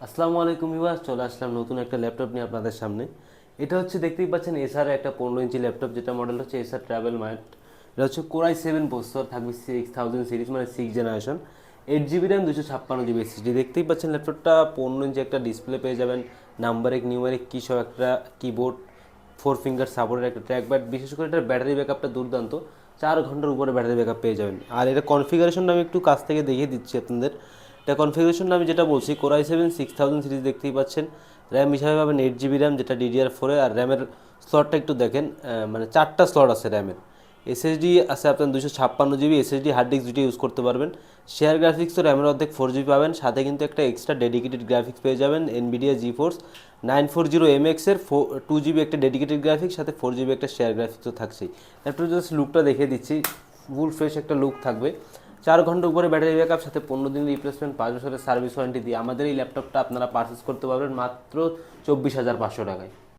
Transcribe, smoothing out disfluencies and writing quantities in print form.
আসসালামু আলাইকুম ভিউয়ার্স, চলে আসলাম নতুন একটা ল্যাপটপ নিয়ে আপনাদের সামনে। এটা হচ্ছে দেখতেই পাচ্ছেন এসার একটা 15 ইঞ্চি ল্যাপটপ, যেটা মডেল হচ্ছে এসার ট্রাভেল মার্ট। এটা হচ্ছে কোরাই 7 প্রসেসর, থাকবে 6000 সিরিজ মানে 6 generation, 8 GB RAM, 256 GB SSD. দেখতেই পাচ্ছেন ল্যাপটপটা 15 ইঞ্চি একটা ডিসপ্লে পেয়ে যাবেন, নাম্বারিক নিউমারিক কি সব একটা কিবোর্ড, 4 ফিঙ্গার সাপোর্টের একটা ট্র্যাক প্যাড। বিশেষ করে এটার ব্যাটারি ব্যাকআপটা দুর্দান্ত, 4 ঘন্টার উপরে ব্যাটারি ব্যাকআপ পেয়ে যাবেন। আর এটা কনফিগারেশনটা আমি একটু কাছ থেকে দেখিয়ে দিচ্ছি আপনাদের। এটা কনফিগারেশনটা আমি যেটা বলছি, কোরাই 7 6000 সিরিজ দেখতেই পাচ্ছেন। র্যাম হিসাবে পাবেন 8 জিবি র্যাম, যেটা DDR4 আর র্যামের স্লটটা একটু দেখেন, মানে 4টা স্লট আছে র্যামের। এসএসডি আছে আপনার 256 জিবি এসএসডি, হার্ড ডিস্ক দুটো ইউজ করতে পারবেন। শেয়ার গ্রাফিক্স তো র্যামের অর্ধেক 4 জিবি পাবেন, সাথে কিন্তু একটা এক্সট্রা ডেডিকেটেড গ্রাফিক্স পেয়ে যাবেন, এনভিডিয়া জিফোর্স 940MX এর 2 জিবি একটা ডেডিকেটেড গ্রাফিক্স, সাথে 4 জিবি একটা শেয়ার গ্রাফিক্স তো থাকছেই। একটু জাস্ট লুকটা দেখিয়ে দিচ্ছি, ফুল ফ্রেশ একটা লুক থাকবে। 4 ঘন্টা উপরে ব্যাটারি ব্যাকআপ, সাথে 15 দিন রিপ্লেসমেন্ট, 5 বছরের সার্ভিস ওয়ারেন্টি দিয়ে আমাদের এই ল্যাপটপটা আপনারা পারচেস করতে পারবেন মাত্র 24,500 টাকায়।